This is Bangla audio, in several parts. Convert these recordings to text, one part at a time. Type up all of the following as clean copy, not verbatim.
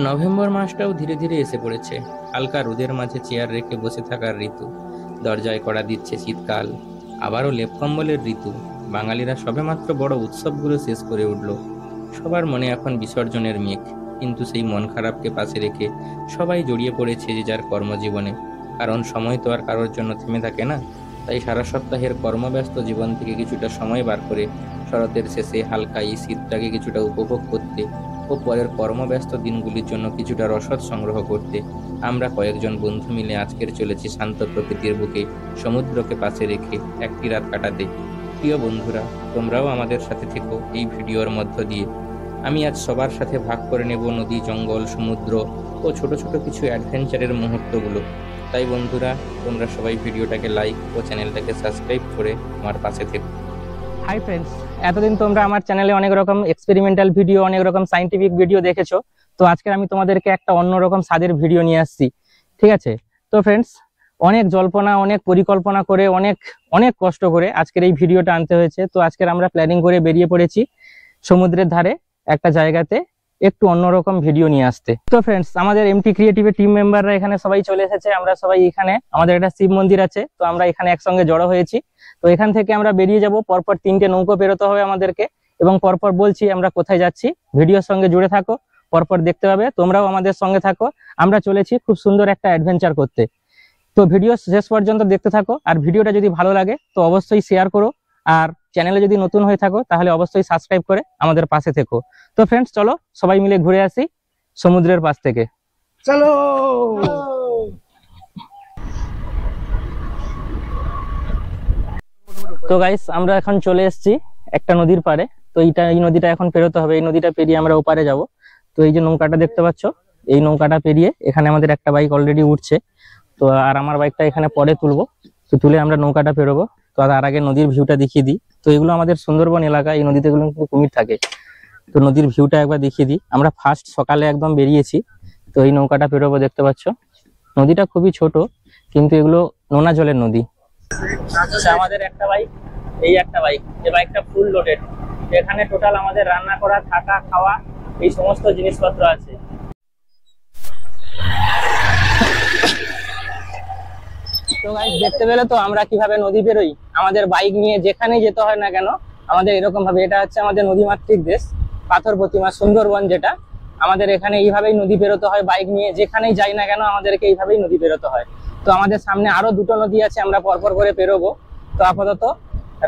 নভেম্বর মাসটাও ধীরে ধীরে এসে পড়েছে। হালকা রোদের মাঝে চেয়ার রেখে বসে থাকার ঋতু। দরজায় কড়া দিচ্ছে শীতকাল। আবারও লেপ কম্বলের ঋতু। বাঙালিরা সবেমাত্র বড় উৎসবগুলো শেষ করে উঠল। সবার মনে এখন বিসর্জনের মেঘ। কিন্তু সেই মন খারাপকে পাশে রেখে সবাই জড়িয়ে পড়েছে যে যার কর্মজীবনে। কারণ সময় তো আর কারোর জন্য থেমে থাকে না। তাই সারা সপ্তাহের কর্মব্যস্ত জীবন থেকে কিছুটা সময় বার করে শরতের শেষে হালকা এই শীতটাকে কিছুটা উপভোগ করতে ও পরের কর্মব্যস্ত দিনগুলির জন্য কিছুটা রসদ সংগ্রহ করতে আমরা কয়েকজন বন্ধু মিলে আজকের চলেছি শান্ত প্রকৃতির বুকে, সমুদ্রকে পাশে রেখে একটি রাত কাটাতে। প্রিয় বন্ধুরা, তোমরাও আমাদের সাথে থেকো এই ভিডিওর মধ্য দিয়ে। আমি আজ সবার সাথে ভাগ করে নেব নদী, জঙ্গল, সমুদ্র ও ছোট ছোট কিছু অ্যাডভেঞ্চারের মুহূর্তগুলো। তাই বন্ধুরা, তোমরা সবাই ভিডিওটাকে লাইক ও চ্যানেলটাকে সাবস্ক্রাইব করে আমার পাশে থেকো। হাই ফ্রেন্ডস, এতদিন তোমরা আমার চ্যানেলে অনেক রকম এক্সপেরিমেন্টাল ভিডিও, অনেক রকম সায়েন্টিফিক ভিডিও দেখেছো। তো আজকে আমি তোমাদেরকে একটা অন্যরকম স্বাদের ভিডিও নিয়ে আসছি, ঠিক আছে? তো ফ্রেন্ডস, অনেক জল্পনা, অনেক পরিকল্পনা করে, অনেক অনেক কষ্ট করে আজকের এই ভিডিওটা আনতে হয়েছে। তো আজকের আমরা প্ল্যানিং করে বেরিয়ে পড়েছি সমুদ্রের ধারে একটা জায়গাতে একটু অন্যরকম ভিডিও নিয়ে আসতে। তো ফ্রেন্ডস, আমাদের এমটি ক্রিয়েটিভের টিম মেম্বাররা এখানে সবাই চলে এসেছে। আমরা সবাই এখানে, আমাদের একটা শিব মন্দির আছে, তো আমরা এখানে একসঙ্গে জড়ো হয়েছি। তো এখান থেকে আমরা বেরিয়ে যাব। পরপর 3টে নৌকো পেরোতে হবে আমাদেরকে, এবং পরপর বলছি আমরা কোথায় যাচ্ছি। ভিডিওর সঙ্গে জুড়ে থাকো, পরপর দেখতে পাবে। তোমরাও আমাদের সঙ্গে থাকো। আমরা চলেছি খুব সুন্দর একটা অ্যাডভেঞ্চার করতে। তো ভিডিও শেষ পর্যন্ত দেখতে থাকো। আর ভিডিওটা যদি ভালো লাগে তো অবশ্যই শেয়ার করো। আর চ্যানেলে যদি নতুন হয়ে থাকো তাহলে অবশ্যই সাবস্ক্রাইব করে আমাদের পাশে থেকো। তো ফ্রেন্ডস, চলো সবাই মিলে ঘুরে আসি সমুদ্রের পাশ থেকে। চলো। তো গাইস, আমরা এখন চলে এসেছি একটা নদীর পাড়ে। তো এই নদীটা এখন পেরোতে হবে। এই নদীটা পেরিয়ে আমরা ওপারে যাব। তো এই যে নৌকাটা দেখতে পাচ্ছ, এই নৌকাটা পেরিয়ে এখানে আমাদের একটা বাইক অলরেডি উঠছে। তো আর আমার বাইকটা এখানে পরে তুলবো। তো তুলে আমরা নৌকাটা পেরোবো। তো তার আগে নদীর ভিউটা দেখিয়ে দিই। তো এগুলো আমাদের সুন্দরবন এলাকা, এই নদীতে গুলো কিন্তু কুমির থাকে। তো নদীর ভিউটা একবার দেখিয়ে দিই। আমরা ফার্স্ট সকালে একদম বেরিয়েছি। তো এই নৌকাটা পেরোবো, দেখতে পাচ্ছ। নদীটা খুবই ছোট, কিন্তু এগুলো নোনা জলের নদী। আচ্ছা, আমাদের একটা বাইক, এই একটা বাইক, এই বাইকটা ফুল লোডেড। এখানে টোটাল আমাদের রান্না করা, থাকা, খাওয়া, এই সমস্ত জিনিসপত্র আছে। তো গাইস, দেখতে পেলে তো আমরা কিভাবে নদী বেরোই। আমাদের বাইক নিয়ে যেখানেই যেতে হয় না কেন আমাদের এরকম ভাবে, এটা হচ্ছে আমাদের নদীমাতৃক দেশ, পাথর প্রতিমা সুন্দরবন যেটা, আমাদের এখানে এইভাবেই নদী বেরোতে হয়। বাইক নিয়ে যেখানেই যাই না কেন আমাদেরকে এইভাবেই নদী বেরোতে হয়। তো আমাদের সামনে আরো 2টো নদী আছে, আমরা পরপর করে পেরোবো। তো আপাতত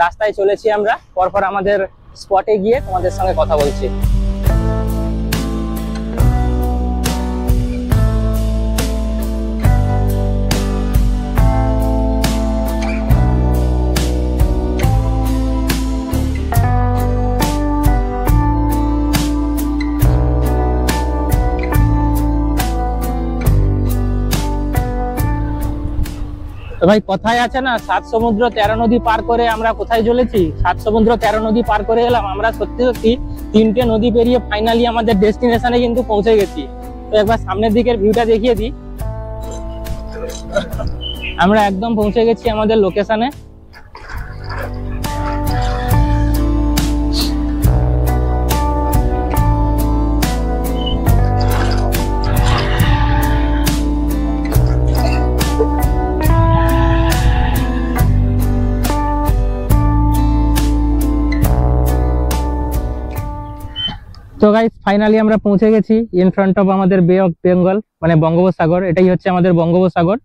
রাস্তায় চলেছি আমরা, পরপর আমাদের স্পটে গিয়ে তোমাদের সঙ্গে কথা বলছি। তো ভাই, কথায় আছে না, 7 সমুদ্র 13 নদী পার করে আমরা কোথায় চলেছি? 7 সমুদ্র 13 নদী পার করে এলাম আমরা। সত্যি সত্যি 3টে নদী পেরিয়ে ফাইনালি আমাদের ডেস্টিনেশনে কিন্তু পৌঁছে গেছি। তো একবার সামনের দিকের ভিউটা দেখিয়ে দিই। আমরা একদম পৌঁছে গেছি আমাদের লোকেশনে। তো গাইস, ফাইনালি আমরা পৌঁছে গেছি ইন ফ্রন্ট অফ আমাদের বে অফ বেঙ্গল, মানে বঙ্গোপসাগর। এটাই হচ্ছে আমাদের বঙ্গোপসাগর।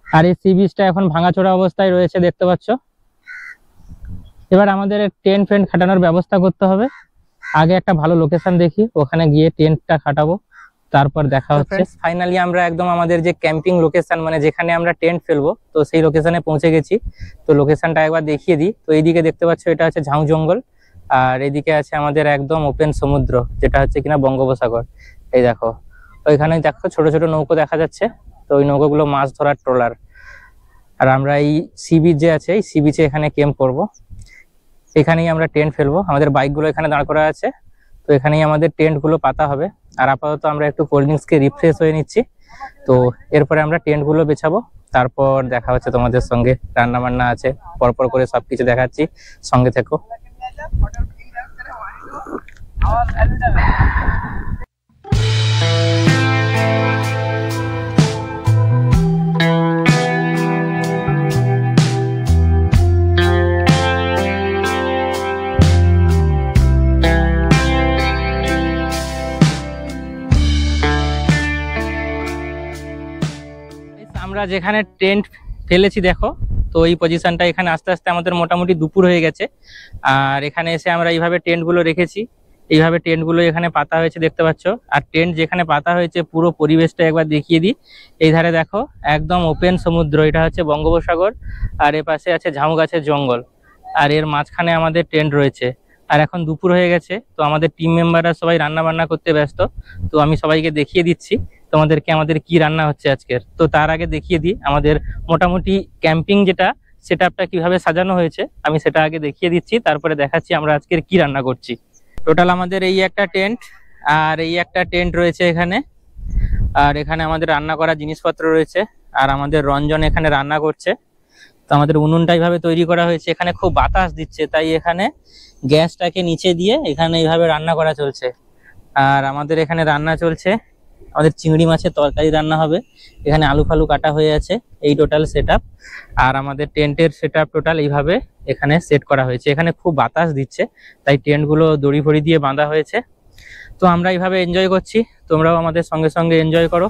আর এই সি বিচটা এখন ভাঙাচোরা অবস্থায় রয়েছে, দেখতে পাচ্ছ। এবার আমাদের টেন্ট ফেন্ট খাটানোর ব্যবস্থা করতে হবে। আগে একটা ভালো লোকেশন দেখি, ওখানে গিয়ে টেন্টটা খাটাবো, তারপর দেখা হচ্ছে। ফাইনালি আমরা একদম আমাদের যে ক্যাম্পিং লোকেশন, মানে যেখানে আমরা টেন্ট ফেলবো, তো সেই লোকেশনে পৌঁছে গেছি। তো লোকেশনটা একবার দেখিয়ে দিই। তো এইদিকে দেখতে পাচ্ছ, এটা হচ্ছে ঝাউ জঙ্গল। আর এদিকে আছে আমাদের একদম ওপেন সমুদ্র, যেটা হচ্ছে কিনা বঙ্গোপসাগর। এই দেখো, ওইখানে দেখো ছোট ছোট নৌকো দেখা যাচ্ছে। তো ওই নৌকোগুলো মাছ ধরার ট্রলার। আর আমরা এই সি বিচ যে আছে, এই সি বিচে এখানে ক্যাম্প করবো। এখানেই আমরা টেন্ট ফেলবো। আমাদের বাইকগুলো এখানে দাঁড় করা আছে। তো এখানেই আমাদের টেন্ট গুলো পাতা হবে। আর আপাতত আমরা একটু কোল্ড ড্রিঙ্কস কে রিফ্রেশ হয়ে নিচ্ছি। তো এরপরে আমরা টেন্ট গুলো বেছাবো, তারপর দেখা হচ্ছে তোমাদের সঙ্গে। রান্না বান্না আছে, পরপর করে সবকিছু দেখাচ্ছি, সঙ্গে থেকো। Our আমরা যেখানে টেন্ট ফেলেছি দেখো, তো এই পজিশনটা এখানে আস্তে আস্তে আমাদের মোটামুটি দুপুর হয়ে গেছে। আর এখানে এসে আমরা এইভাবে টেন্টগুলো রেখেছি, এইভাবে টেন্টগুলো এখানে পাতা হয়েছে দেখতে পাচ্ছ। আর টেন্ট যেখানে পাতা হয়েছে পুরো পরিবেশটা একবার দেখিয়ে দিই। এই ধারে দেখো একদম ওপেন সমুদ্র, এটা হচ্ছে বঙ্গোপসাগর, আর এর পাশে আছে ঝাউ গাছের জঙ্গল, আর এর মাঝখানে আমাদের টেন্ট রয়েছে। আর এখন দুপুর হয়ে গেছে, তো আমাদের টিম মেম্বাররা সবাই রান্না বান্না করতে ব্যস্ত। তো আমি সবাইকে দেখিয়ে দিচ্ছি তোমাদেরকে আমাদের কি রান্না হচ্ছে আজকের। তো তার আগে দেখিয়ে দিই আমাদের মোটামুটি ক্যাম্পিং যেটা সেটআপটা কিভাবে সাজানো হয়েছে, আমি সেটা আগে দেখিয়ে দিচ্ছি, তারপরে দেখাচ্ছি আমরা আজকের কি রান্না করছি। টোটাল আমাদের এই একটা টেন্ট আর এই একটা টেন্ট রয়েছে এখানে, আর এখানে আমাদের রান্না করা জিনিসপত্র রয়েছে, আর আমাদের রঞ্জন এখানে রান্না করছে। তো আমাদের উনুনটা এইভাবে তৈরি করা হয়েছে, এখানে খুব বাতাস দিচ্ছে, তাই এখানে গ্যাসটাকে নিচে দিয়ে এখানে এইভাবে রান্না করা চলছে। আর আমাদের এখানে রান্না চলছে, আমাদের চিংড়ি মাছের তরকারি রান্না হবে, এখানে আলু ফালু কাটা হয়ে আছে, এই টোটাল সেটআপ। আর আমাদের টেন্টের সেটআপ টোটাল এইভাবে এখানে সেট করা হয়েছে। এখানে খুব বাতাস দিচ্ছে, তাই টেন্টগুলো দড়ি ফড়ি দিয়ে বাঁধা হয়েছে। তো আমরা এইভাবে এনজয় করছি, তোমরাও আমাদের সঙ্গে সঙ্গে এনজয় করো।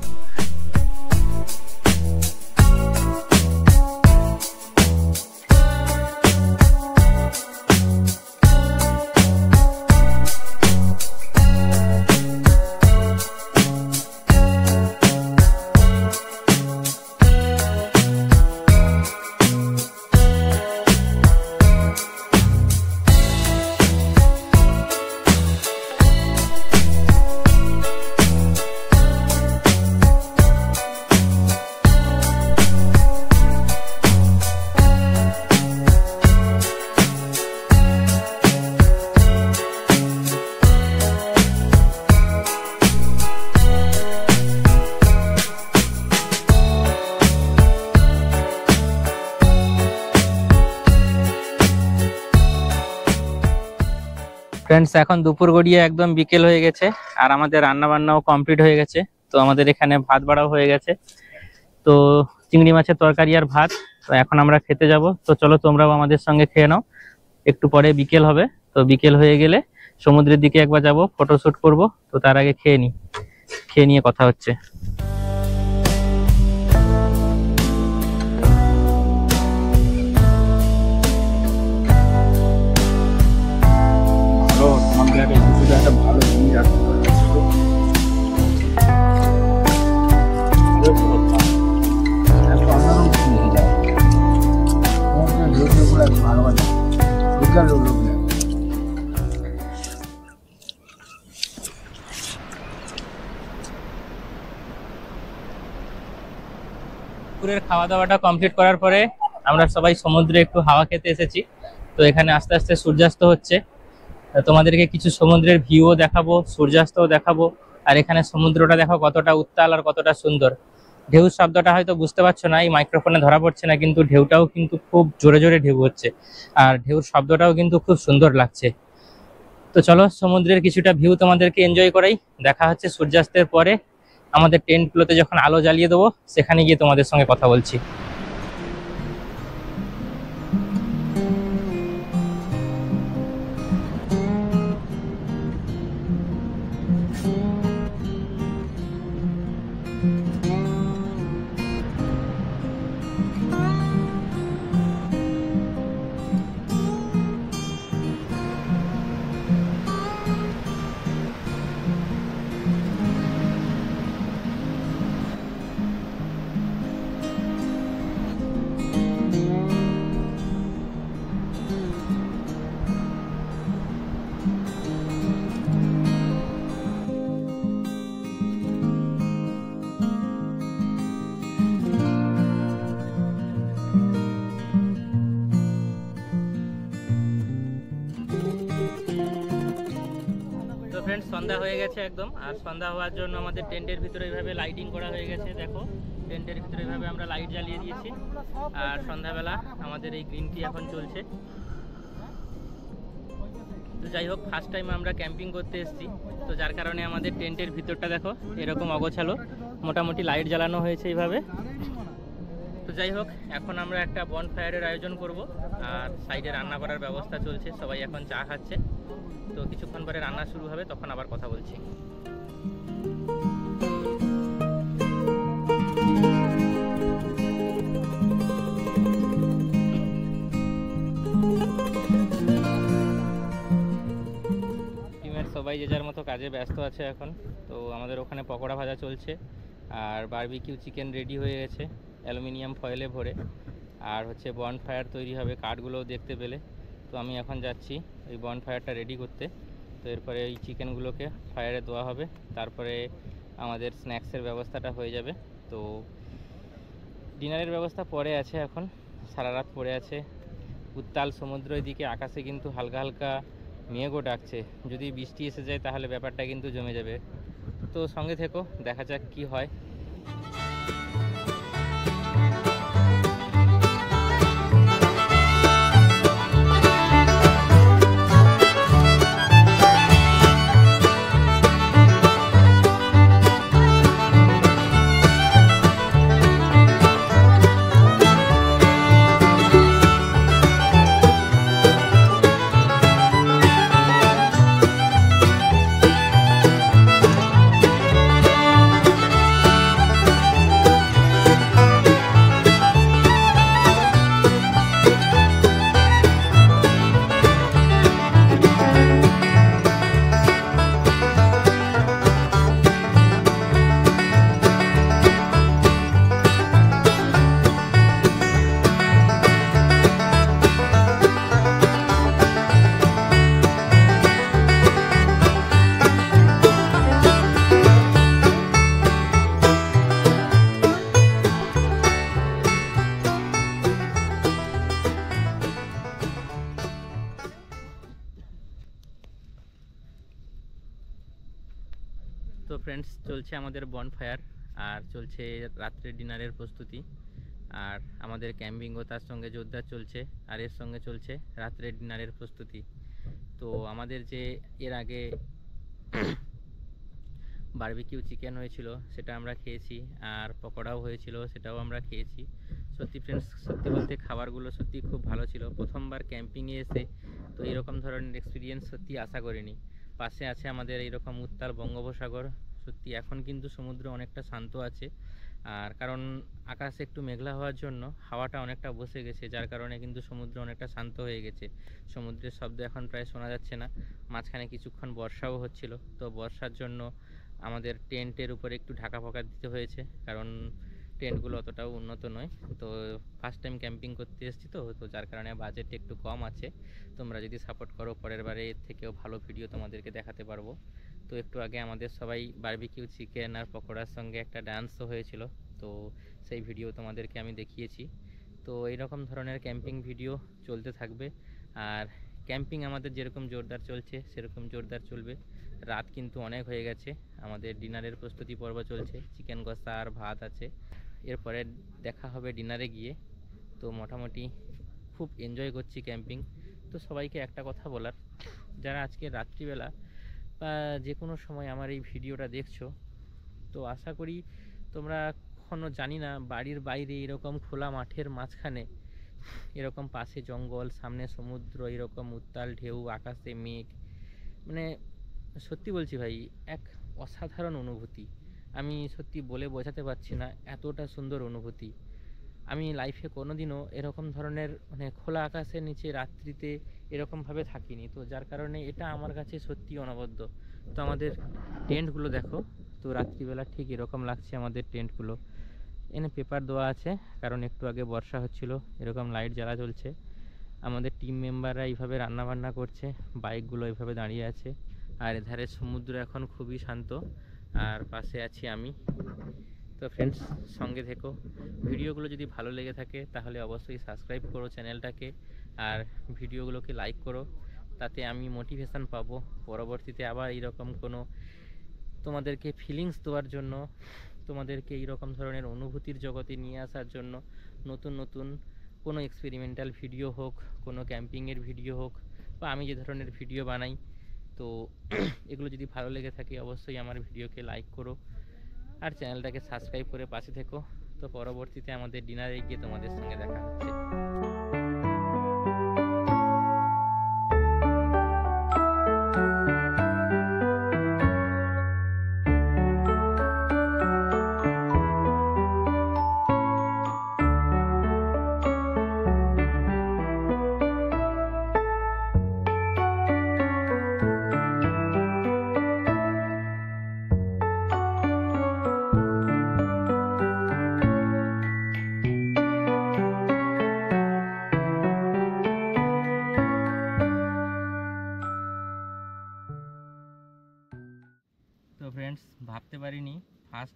ফ্রেন্ডস, এখন দুপুর গড়িয়ে একদম বিকেল হয়ে গেছে, আর আমাদের রান্না বান্নাও কমপ্লিট হয়ে গেছে। তো আমাদের এখানে ভাত বাড়াও হয়ে গেছে, তো চিংড়ি মাছের তরকারি আর ভাত। তো এখন আমরা খেতে যাব, তো চলো তোমরাও আমাদের সঙ্গে খেয়ে নাও। একটু পরে বিকেল হবে, তো বিকেল হয়ে গেলে সমুদ্রের দিকে একবার যাব, ফটোশুট করব। তো তার আগে খেয়ে নিই, খেয়ে নিয়ে কথা হচ্ছে। একটা ভালো জিনিস রাখতে দুপুরের খাওয়া দাওয়াটা কমপ্লিট করার পরে আমরা সবাই সমুদ্রে একটু হাওয়া খেতে এসেছি। তো এখানে আস্তে আস্তে সূর্যাস্ত হচ্ছে, তোমাদেরকে কিছু সমুদ্রের ভিউও দেখাবো, সূর্যাস্তও দেখাবো। আর এখানে সমুদ্রটা দেখো কতটা উত্তাল আর কতটা সুন্দর। ঢেউর শব্দটা হয়তো বুঝতে পারছো না, এই মাইক্রোফোনে ধরা পড়ছে না, কিন্তু ঢেউটাও কিন্তু খুব জোরে জোরে ঢেউ হচ্ছে, আর ঢেউর শব্দটাও কিন্তু খুব সুন্দর লাগছে। তো চলো সমুদ্রের কিছুটা ভিউ তোমাদেরকে এনজয় করাই। দেখা হচ্ছে সূর্যাস্তের পরে, আমাদের টেন্টগুলোতে যখন আলো জ্বালিয়ে দেবো সেখানে গিয়ে তোমাদের সঙ্গে কথা বলছি। ফ্রেন্ডস, সন্ধ্যা হয়ে গেছে একদম, আর সন্ধ্যা হওয়ার জন্য আমাদের টেন্টের ভিতরে এইভাবে লাইটিং করা হয়ে গেছে। দেখো টেন্টের ভিতরে এইভাবে আমরা লাইট জ্বালিয়ে দিয়েছি, আর সন্ধ্যাবেলা আমাদের এই গ্রিন টি এখন চলছে। তো যাই হোক, ফার্স্ট টাইম আমরা ক্যাম্পিং করতে এসেছি, তো যার কারণে আমাদের টেন্টের ভিতরটা দেখো এরকম অগোছালো, মোটামুটি লাইট জ্বালানো হয়েছে এইভাবে। তো যাই হোক, এখন আমরা একটা বনফায়ারের আয়োজন করব, আর সাইডে রান্না করার ব্যবস্থা চলছে, সবাই এখন চা খাচ্ছে। তো কিছুক্ষণ পরে রান্না শুরু হবে, তখন আবার কথা বলছি। কাজে ব্যস্ত আছে এখন। তো আমাদের ওখানে পকোড়া ভাজা চলছে, আর বারবিকিউ চিকেন রেডি হয়ে গেছে অ্যালুমিনিয়াম ফয়েলে ভরে, আর হচ্ছে বনফায়ার তৈরি হবে কাঠগুলোও দেখতে পেলে। তো আমি এখন যাচ্ছি ওই বনফায়ারটা রেডি করতে। তো এরপরে এই চিকেনগুলোকে ফায়ারে দেওয়া হবে, তারপরে আমাদের স্ন্যাক্সের ব্যবস্থাটা হয়ে যাবে। তো ডিনারের ব্যবস্থা পরে আছে, এখন সারা রাত পড়ে আছে। উত্তাল সমুদ্র, এদিকে আকাশে কিন্তু হালকা হালকা মেঘও ডাকছে। যদি বৃষ্টি এসে যায় তাহলে ব্যাপারটা কিন্তু জমে যাবে। তো সঙ্গে থেকো, দেখা যাক কি হয়। তো ফ্রেন্ডস, চলছে আমাদের বনফায়ার, আর চলছে রাত্রের ডিনারের প্রস্তুতি, আর আমাদের ক্যাম্পিংও তার সঙ্গে জোরদার চলছে, আর এর সঙ্গে চলছে রাত্রের ডিনারের প্রস্তুতি। তো আমাদের যে এর আগে বারবিকিউ চিকেন হয়েছিল সেটা আমরা খেয়েছি, আর পকোড়াও হয়েছিল সেটাও আমরা খেয়েছি। সত্যি ফ্রেন্ডস, সত্যি বলতে খাবারগুলো সত্যি খুব ভালো ছিল। প্রথমবার ক্যাম্পিংয়ে এসে তো এরকম ধরনের এক্সপিরিয়েন্স সত্যি আশা করিনি। পাশে আছে আমাদের এইরকম উত্তাল বঙ্গোপসাগর। সত্যি এখন কিন্তু সমুদ্র অনেকটা শান্ত আছে, আর কারণ আকাশ একটু মেঘলা হওয়ার জন্য হাওয়াটা অনেকটা বসে গেছে, যার কারণে কিন্তু সমুদ্র অনেকটা শান্ত হয়ে গেছে। সমুদ্রের শব্দ এখন প্রায় শোনা যাচ্ছে না। মাঝখানে কিছুক্ষণ বর্ষাও হচ্ছিল, তো বর্ষার জন্য আমাদের টেন্টের উপরে একটু ঢাকা ফাকা দিতে হয়েছে, কারণ টেন্টগুলো অতটাও উন্নত নয়। তো ফার্স্ট টাইম ক্যাম্পিং করতে এসেছি, তো যার কারণে বাজেট একটু কম আছে। তোমরা যদি সাপোর্ট করো, পরের বারে এর থেকেও ভালো ভিডিও তোমাদেরকে দেখাতে পারবো। তো একটু আগে আমাদের সবাই বারবিকিউ চিকেন আর পকোড়ার সঙ্গে একটা ডান্সও হয়েছিল, তো সেই ভিডিও তোমাদেরকে আমি দেখিয়েছি। তো এইরকম ধরনের ক্যাম্পিং ভিডিও চলতে থাকবে, আর ক্যাম্পিং আমাদের যেরকম জোরদার চলছে সেরকম জোরদার চলবে। রাত কিন্তু অনেক হয়ে গেছে, আমাদের ডিনারের প্রস্তুতি পর্ব চলছে, চিকেন কষা আর ভাত আছে। এরপরে দেখা হবে ডিনারে গিয়ে। তো মোটামুটি খুব এনজয় করছি ক্যাম্পিং। তো সবাইকে একটা কথা বলার, যারা আজকে রাত্রিবেলা বা যে কোনো সময় আমার এই ভিডিওটা দেখছো, তো আশা করি তোমরা কখনো, জানি না, বাড়ির বাইরে এরকম খোলা মাঠের মাঝখানে এরকম পাশে জঙ্গল, সামনে সমুদ্র, এরকম উত্তাল ঢেউ, আকাশে মেঘ, মানে সত্যি বলছি ভাই, এক অসাধারণ অনুভূতি। আমি সত্যি বলে বোঝাতে পারছি না, এতটা সুন্দর অনুভূতি আমি লাইফে কোনোদিনও এরকম ধরনের, মানে খোলা আকাশের নিচে রাত্রিতে এরকমভাবে থাকিনি। তো যার কারণে এটা আমার কাছে সত্যি অনবদ্য। তো আমাদের টেন্টগুলো দেখো, তো রাত্রিবেলা ঠিক এরকম লাগছে আমাদের টেন্টগুলো। এনে পেপার দেওয়া আছে, কারণ একটু আগে বর্ষা হচ্ছিল, এরকম লাইট জ্বালা চলছে। আমাদের টিম মেম্বাররা এইভাবে রান্নাবান্না করছে, বাইকগুলো এইভাবে দাঁড়িয়ে আছে, আর এধারে সমুদ্র এখন খুবই শান্ত, আর পাশে আছি আমি। তো ফ্রেন্ডস, সঙ্গে থেকো। ভিডিওগুলো যদি ভালো লেগে থাকে তাহলে অবশ্যই সাবস্ক্রাইব করো চ্যানেলটাকে, আর ভিডিওগুলোকে লাইক করো, তাতে আমি মোটিভেশান পাবো পরবর্তীতে আবার এইরকম কোনো তোমাদেরকে ফিলিংস দেওয়ার জন্য, তোমাদেরকে এইরকম ধরনের অনুভূতির জগতে নিয়ে আসার জন্য। নতুন নতুন কোনো এক্সপেরিমেন্টাল ভিডিও হোক, কোনো ক্যাম্পিংয়ের ভিডিও হোক, বা আমি যে ধরনের ভিডিও বানাই, তো এগুলো যদি ভালো লেগে থাকে অবশ্যই আমার ভিডিওকে লাইক করো, আর চ্যানেলটাকে সাবস্ক্রাইব করে পাশে থেকো। তো পরবর্তীতে আমাদের ডিনারে গিয়ে তোমাদের সঙ্গে দেখা হচ্ছে।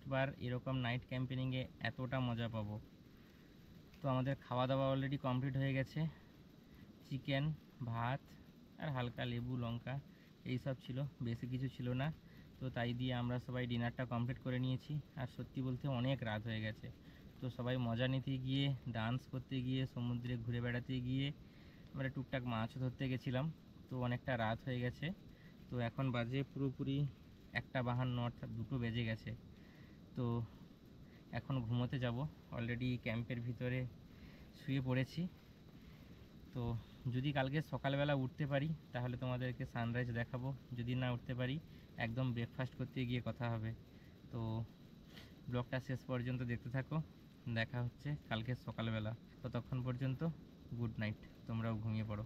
ফার্স্টবার এরকম নাইট ক্যাম্পেনিংয়ে এতটা মজা পাবো। তো আমাদের খাওয়া দাওয়া অলরেডি কমপ্লিট হয়ে গেছে। চিকেন, ভাত আর হালকা লেবু লঙ্কা এই সব ছিল, বেশি কিছু ছিল না। তো তাই দিয়ে আমরা সবাই ডিনারটা কমপ্লিট করে নিয়েছি। আর সত্যি বলতে অনেক রাত হয়ে গেছে। তো সবাই মজা নিতে গিয়ে, ডান্স করতে গিয়ে, সমুদ্রে ঘুরে বেড়াতে গিয়ে, আমরা টুকটাক মাছও ধরতে গেছিলাম। তো অনেকটা রাত হয়ে গেছে। তো এখন বাজে পুরোপুরি 1:52, অর্থাৎ 2 বেজে গেছে। তো এখন ঘুমোতে যাব। অলরেডি ক্যাম্পের ভিতরে শুয়ে পড়েছি। তো যদি কালকে সকালবেলা উঠতে পারি তাহলে তোমাদেরকে সানরাইজ দেখাবো, যদি না উঠতে পারি একদম ব্রেকফাস্ট করতে গিয়ে কথা হবে। তো ব্লগটা শেষ পর্যন্ত দেখতে থাকো, দেখা হচ্ছে কালকে সকালবেলা। ততক্ষণ পর্যন্ত গুড নাইট, তোমরাও ঘুমিয়ে পড়ো।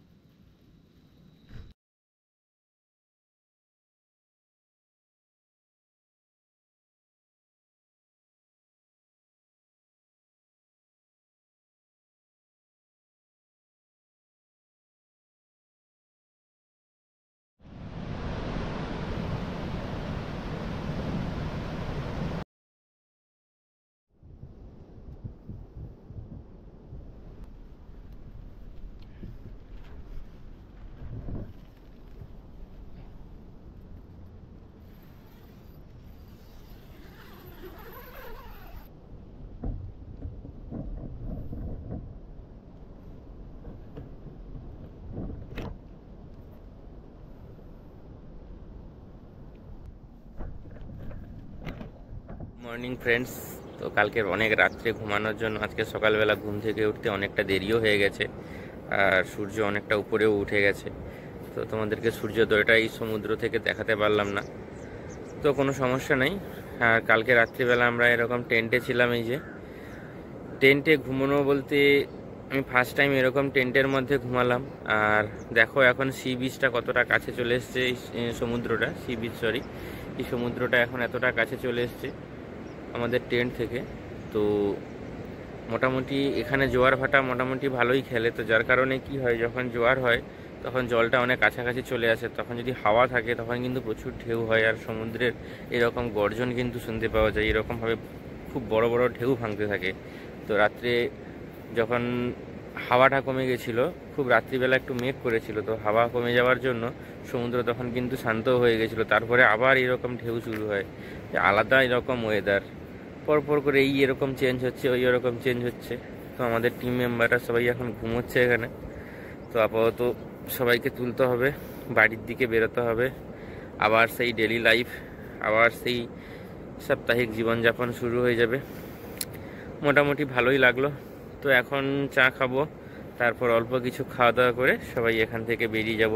Morning friends. তো কালকের অনেক রাত্রে ঘুমানোর জন্য আজকে সকালবেলা ঘুম থেকে উঠতে অনেকটা দেরিও হয়ে গেছে, আর সূর্য অনেকটা উপরেও উঠে গেছে। তো তোমাদেরকে সূর্যোদয়টা এই সমুদ্র থেকে দেখাতে পারলাম না, তো কোনো সমস্যা নেই। আর কালকে রাত্রিবেলা আমরা এরকম টেন্টে ছিলাম। এই যে টেন্টে ঘুমানো বলতে আমি ফার্স্ট টাইম এরকম টেন্টের মধ্যে ঘুমালাম। আর দেখো এখন সি বিচটা কতটা কাছে চলে এসছে, এই সমুদ্রটা, সি বিচ সরি, এই সমুদ্রটা এখন এতটা কাছে চলে এসছে আমাদের টেন্ট থেকে। তো মোটামুটি এখানে জোয়ার ভাটা মোটামুটি ভালোই খেলে। তো যার কারণে কি হয়, যখন জোয়ার হয় তখন জলটা অনেক কাছাকাছি চলে আসে, তখন যদি হাওয়া থাকে তখন কিন্তু প্রচুর ঢেউ হয়। আর সমুদ্রের এরকম গর্জন কিন্তু শুনতে পাওয়া যায়, এরকমভাবে খুব বড় বড় ঢেউ ভাঙতে থাকে। তো রাত্রে যখন হাওয়াটা কমে গেছিলো, খুব রাত্রিবেলা একটু মেঘ করেছিল, তো হাওয়া কমে যাওয়ার জন্য সমুদ্র তখন কিন্তু শান্ত হয়ে গেছিলো। তারপরে আবার এরকম ঢেউ শুরু হয়, আলাদা এরকম ওয়েদার, পরপর করে এই এরকম চেঞ্জ হচ্ছে, ওই এরকম চেঞ্জ হচ্ছে। তো আমাদের টিম মেম্বাররা সবাই এখন ঘুমোচ্ছে এখানে। তো আপাতত সবাইকে তুলতে হবে, বাড়ির দিকে বেরোতে হবে, আবার সেই ডেলি লাইফ, আবার সেই সাপ্তাহিক জীবনযাপন শুরু হয়ে যাবে। মোটামুটি ভালোই লাগলো। তো এখন চা খাবো, তারপর অল্প কিছু খাওয়া দাওয়া করে সবাই এখান থেকে বেরিয়ে যাব।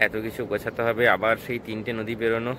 এত কিছু গোছাতে হবে, আবার সেই 3টে নদী বেরোনো।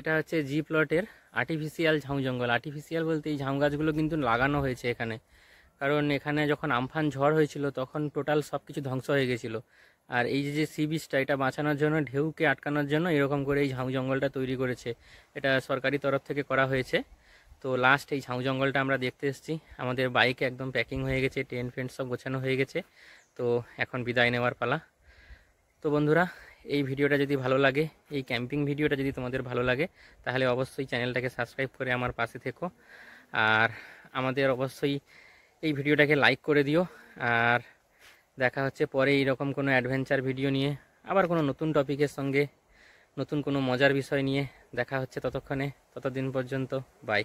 এটা হচ্ছে জি প্লটের আর্টিফিশিয়াল ঝাউ জঙ্গল। আর্টিফিশিয়াল বলতে এই ঝাউ গাছগুলো কিন্তু লাগানো হয়েছে এখানে, কারণ এখানে যখন আমফান ঝড় হয়েছিল তখন টোটাল সব কিছু ধ্বংস হয়ে গেছিলো। আর এই যে সি বিচটা, এটা বাঁচানোর জন্য, ঢেউকে আটকানোর জন্য এরকম করে এই ঝাউ জঙ্গলটা তৈরি করেছে। এটা সরকারি তরফ থেকে করা হয়েছে। তো লাস্ট এই ঝাউ জঙ্গলটা আমরা দেখতে এসেছি। আমাদের বাইকে একদম প্যাকিং হয়ে গেছে, টেন্ট ফেন্ট সব গোছানো হয়ে গেছে। তো এখন বিদায় নেওয়ার পালা। তো বন্ধুরা, এই ভিডিওটা যদি ভালো লাগে, এই ক্যাম্পিং ভিডিওটা যদি তোমাদের ভালো লাগে, তাহলে অবশ্যই চ্যানেলটাকে সাবস্ক্রাইব করে আমার পাশে থেকো। আর আমাদের অবশ্যই এই ভিডিওটাকে লাইক করে দিও। আর দেখা হচ্ছে পরে এইরকম কোনো অ্যাডভেঞ্চার ভিডিও নিয়ে, আবার কোনো নতুন টপিকের সঙ্গে, নতুন কোনো মজার বিষয় নিয়ে দেখা হচ্ছে। ততক্ষণে, ততদিন পর্যন্ত বাই।